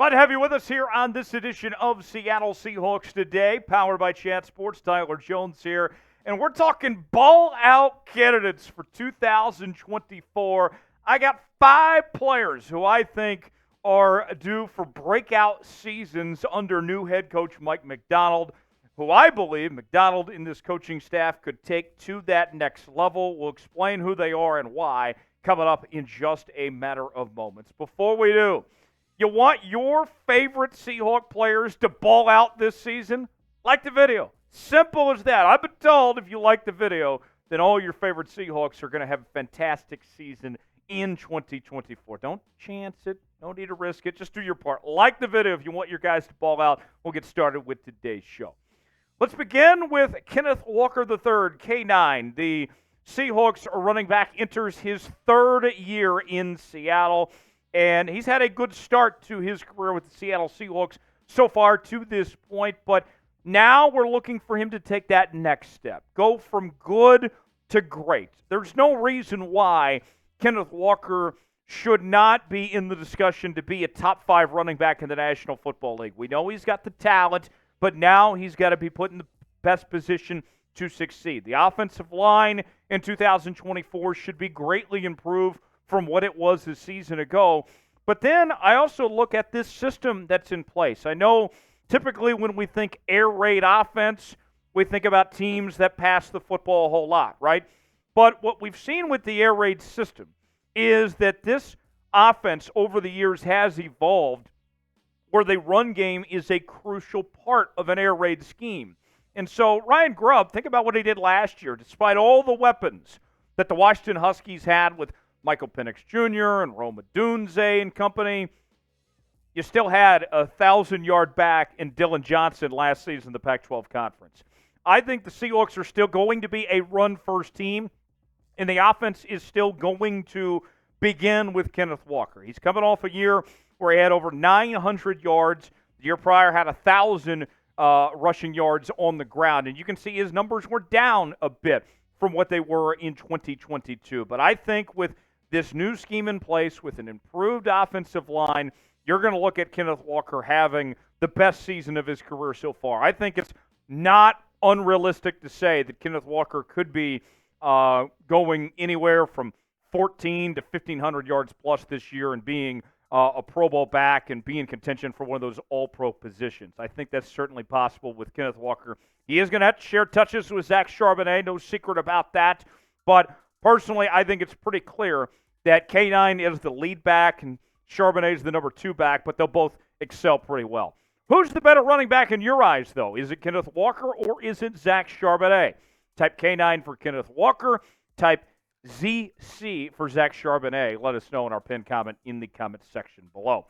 Glad to have you with us here on this edition of Seattle Seahawks Today, powered by Chat Sports. Tyler Jones here, and we're talking ball-out candidates for 2024. I got 5 players who I think are due for breakout seasons under new head coach Mike Macdonald, who I believe Macdonald and this coaching staff could take to that next level. We'll explain who they are and why coming up in just a matter of moments. Before we do, you want your favorite Seahawk players to ball out this season? Like the video. Simple as that. I've been told if you like the video, then all your favorite Seahawks are going to have a fantastic season in 2024. Don't chance it. Don't need to risk it. Just do your part. Like the video if you want your guys to ball out. We'll get started with today's show. Let's begin with Kenneth Walker III, K9. The Seahawks running back enters his 3rd year in Seattle. And he's had a good start to his career with the Seattle Seahawks so far to this point. But now we're looking for him to take that next step. Go from good to great. There's no reason why Kenneth Walker should not be in the discussion to be a top 5 running back in the National Football League. We know he's got the talent, but now he's got to be put in the best position to succeed. The offensive line in 2024 should be greatly improved from what it was a season ago. But then I also look at this system that's in place. I know typically when we think air raid offense, we think about teams that pass the football a whole lot, right? But what we've seen with the air raid system is that this offense over the years has evolved where the run game is a crucial part of an air raid scheme. And so Ryan Grubb, think about what he did last year. Despite all the weapons that the Washington Huskies had with Michael Penix Jr. and Rome Odunze and company, you still had a 1,000-yard back in Dylan Johnson last season in the Pac-12 Conference. I think the Seahawks are still going to be a run-first team, and the offense is still going to begin with Kenneth Walker. He's coming off a year where he had over 900 yards. The year prior had 1,000 rushing yards on the ground, and you can see his numbers were down a bit from what they were in 2022. But I think with this new scheme in place, with an improved offensive line, you're going to look at Kenneth Walker having the best season of his career so far. I think it's not unrealistic to say that Kenneth Walker could be going anywhere from 14 to 1,500 yards plus this year and being a Pro Bowl back and be in contention for one of those all-pro positions. I think that's certainly possible with Kenneth Walker. He is going to have to share touches with Zach Charbonnet, no secret about that. But personally, I think it's pretty clear that K9 is the lead back and Charbonnet is the number 2 back, but they'll both excel pretty well. Who's the better running back in your eyes, though? Is it Kenneth Walker or is it Zach Charbonnet? Type K9 for Kenneth Walker. Type ZC for Zach Charbonnet. Let us know in our pinned comment in the comment section below.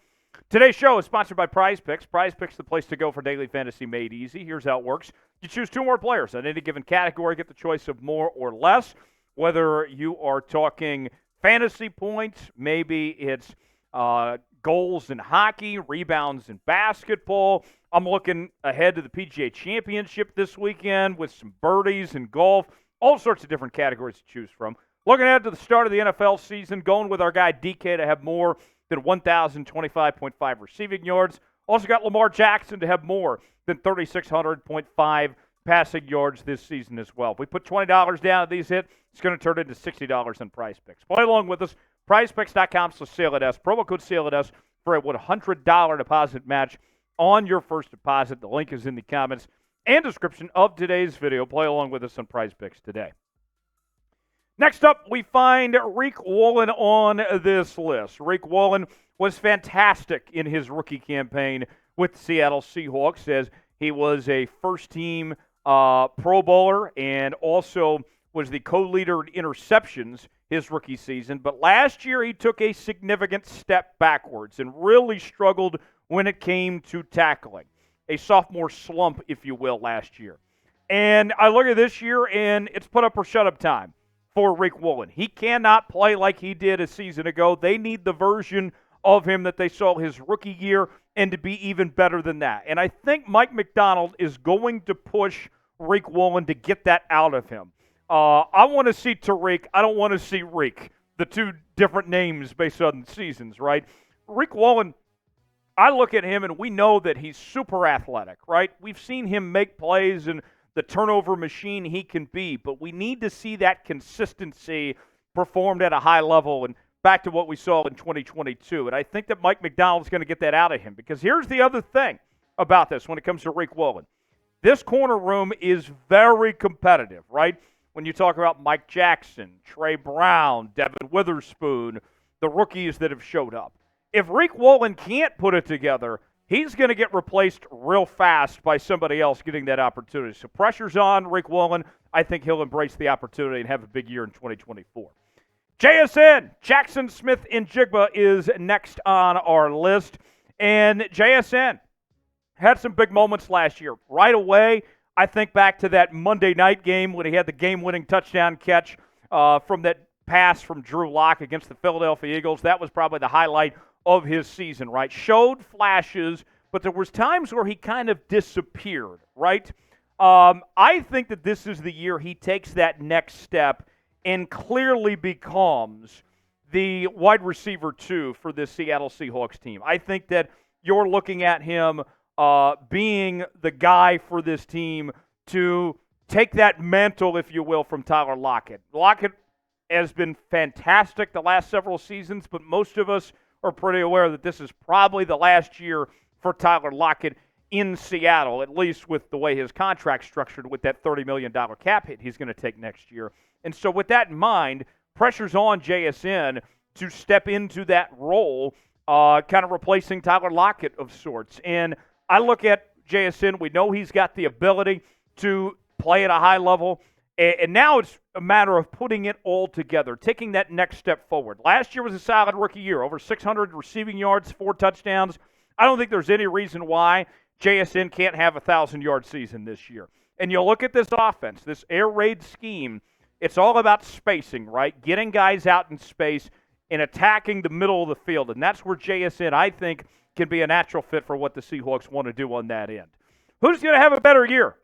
Today's show is sponsored by PrizePicks. PrizePicks is the place to go for daily fantasy made easy. Here's how it works. You choose 2 more players in any given category, get the choice of more or less. Whether you are talking fantasy points, maybe it's goals in hockey, rebounds in basketball. I'm looking ahead to the PGA Championship this weekend with some birdies in golf, all sorts of different categories to choose from. Looking ahead to the start of the NFL season, going with our guy DK to have more than 1,025.5 receiving yards. Also got Lamar Jackson to have more than 3,600.5 passing yards this season as well. If we put $20 down at these hit, it's going to turn into $60 on PrizePicks. Play along with us. PrizePicks.com/SailItS. Promo code SailItS for a $100 deposit match on your first deposit. The link is in the comments and description of today's video. Play along with us on PrizePicks today. Next up, we find Riq Woolen on this list. Riq Woolen was fantastic in his rookie campaign with the Seattle Seahawks as he was a first-team Pro Bowler and also was the co-leader in interceptions his rookie season. But last year, he took a significant step backwards and really struggled when it came to tackling. A sophomore slump, if you will, last year. And I look at this year, and it's put up or shut up time for Riq Woolen. He cannot play like he did a season ago. They need the version of him that they saw his rookie year and to be even better than that. And I think Mike Macdonald is going to push Riq Woolen to get that out of him. I want to see Tariq. I don't want to see Riq. The 2 different names based on seasons, right? Riq Woolen I look at him, and we know that he's super athletic, right? We've seen him make plays and the turnover machine he can be, but we need to see that consistency performed at a high level and back to what we saw in 2022. And I think that Mike Macdonald is going to get that out of him, because here's the other thing about this when it comes to Riq Woolen. This corner room is very competitive, right? When you talk about Mike Jackson, Trey Brown, Devin Witherspoon, the rookies that have showed up. If Riq Woolen can't put it together, he's going to get replaced real fast by somebody else getting that opportunity. So pressure's on Riq Woolen. I think he'll embrace the opportunity and have a big year in 2024. JSN, Jaxon Smith-Njigba is next on our list. And JSN had some big moments last year. Right away, I think back to that Monday night game when he had the game-winning touchdown catch from that pass from Drew Lock against the Philadelphia Eagles. That was probably the highlight of his season, right? Showed flashes, but there was times where he kind of disappeared, right? I think that this is the year he takes that next step and clearly becomes the wide receiver 2 for this Seattle Seahawks team. I think that you're looking at him being the guy for this team to take that mantle, if you will, from Tyler Lockett. Lockett has been fantastic the last several seasons, but most of us are pretty aware that this is probably the last year for Tyler Lockett in Seattle, at least with the way his contract's structured with that $30 million cap hit he's going to take next year. And so with that in mind, pressure's on JSN to step into that role, kind of replacing Tyler Lockett of sorts. And I look at JSN, we know he's got the ability to play at a high level, and now it's a matter of putting it all together, taking that next step forward. Last year was a solid rookie year, over 600 receiving yards, 4 touchdowns. I don't think there's any reason why JSN can't have a 1,000-yard season this year. And you look at this offense, this air raid scheme, it's all about spacing, right? Getting guys out in space and attacking the middle of the field. And that's where JSN, I think, can be a natural fit for what the Seahawks want to do on that end. Who's going to have a better year?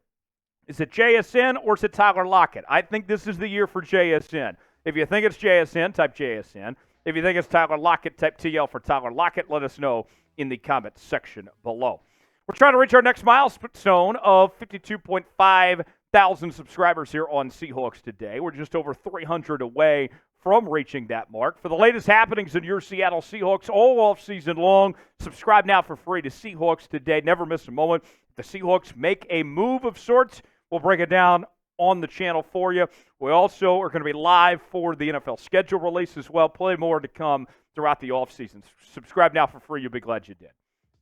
Is it JSN or is it Tyler Lockett? I think this is the year for JSN. If you think it's JSN, type JSN. If you think it's Tyler Lockett, type TL for Tyler Lockett. Let us know in the comment section below. We're trying to reach our next milestone of 52.5 thousand subscribers here on Seahawks Today. We're just over 300 away from reaching that mark. For the latest happenings in your Seattle Seahawks all off-season long, subscribe now for free to Seahawks Today. Never miss a moment. If the Seahawks make a move of sorts, we'll break it down on the channel for you. We also are going to be live for the NFL schedule release as well. Plenty more to come throughout the offseason. Subscribe now for free. You'll be glad you did.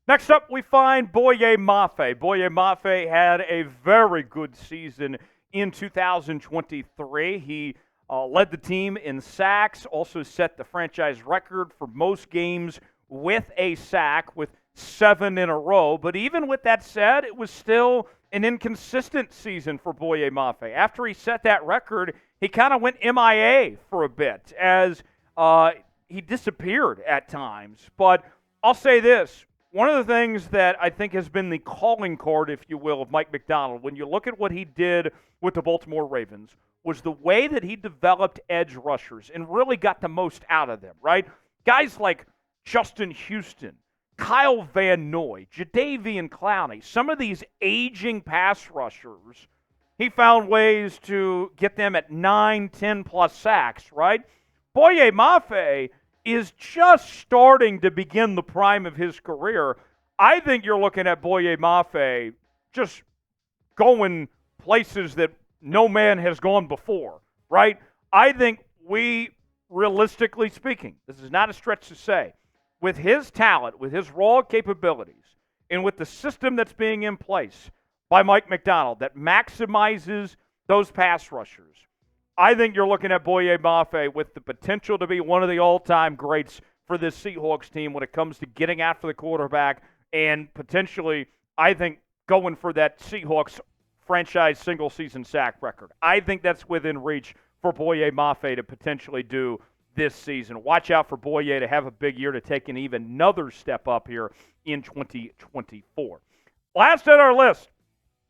Next up, we find Boye Mafe. Boye Mafe had a very good season in 2023. He led the team in sacks, also set the franchise record for most games with a sack, with 7 in a row. But even with that said, it was still an inconsistent season for Boye Mafe. After he set that record, he kind of went MIA for a bit as he disappeared at times. But I'll say this. One of the things that I think has been the calling card, if you will, of Mike Macdonald, when you look at what he did with the Baltimore Ravens, was the way that he developed edge rushers and really got the most out of them, right? Guys like Justin Houston, Kyle Van Noy, Jadeveon Clowney, some of these aging pass rushers, he found ways to get them at 9, 10-plus sacks, right? Boye Mafe is just starting to begin the prime of his career. I think you're looking at Boye Mafe just going places that no man has gone before, right? I think we, realistically speaking, this is not a stretch to say, with his talent, with his raw capabilities, and with the system that's being in place by Mike Macdonald that maximizes those pass rushers, I think you're looking at Boye Mafe with the potential to be one of the all-time greats for this Seahawks team when it comes to getting after the quarterback and potentially, I think, going for that Seahawks franchise single-season sack record. I think that's within reach for Boye Mafe to potentially do this season. Watch out for Boye to have a big year to take an even another step up here in 2024. Last on our list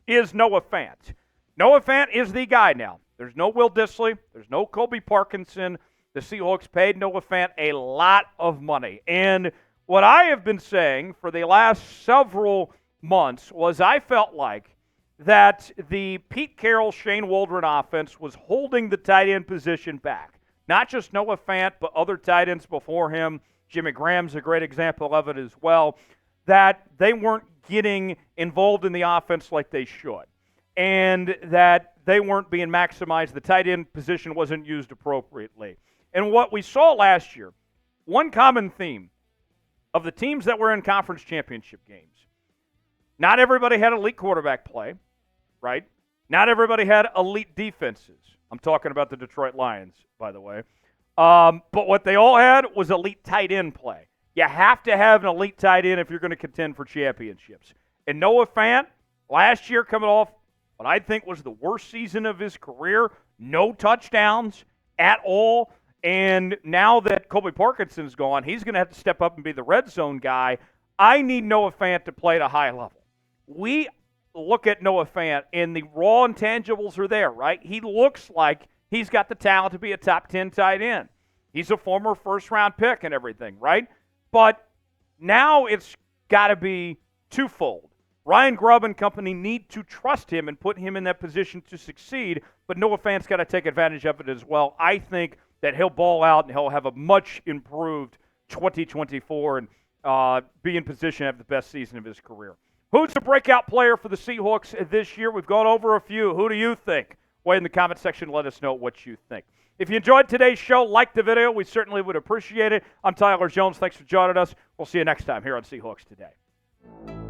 is Noah Fant. Noah Fant is the guy now. There's no Will Dissly. There's no Colby Parkinson. The Seahawks paid Noah Fant a lot of money. And What I have been saying for the last several months was I felt like that the Pete Carroll, Shane Waldron offense was holding the tight end position back. Not just Noah Fant, but other tight ends before him. Jimmy Graham's a great example of it as well. That they weren't getting involved in the offense like they should. And that they weren't being maximized. The tight end position wasn't used appropriately. And what we saw last year, one common theme of the teams that were in conference championship games, not everybody had elite quarterback play, right? Not everybody had elite defenses. I'm talking about the Detroit Lions, by the way. But what they all had was elite tight end play. You have to have an elite tight end if you're going to contend for championships. And Noah Fant, last year coming off what I think was the worst season of his career, no touchdowns at all. And now that Colby Parkinson's gone, he's going to have to step up and be the red zone guy. I need Noah Fant to play at a high level. We look at Noah Fant, and the raw intangibles are there, right? He looks like he's got the talent to be a top 10 tight end. He's a former first-round pick and everything, right? But now it's got to be twofold. Ryan Grubb and company need to trust him and put him in that position to succeed, but Noah Fant's got to take advantage of it as well. I think that he'll ball out and he'll have a much improved 2024 and be in position to have the best season of his career. Who's the breakout player for the Seahawks this year? We've gone over a few. Who do you think? Weigh in the comment section. Let us know what you think. If you enjoyed today's show, like the video. We certainly would appreciate it. I'm Tyler Jones. Thanks for joining us. We'll see you next time here on Seahawks Today.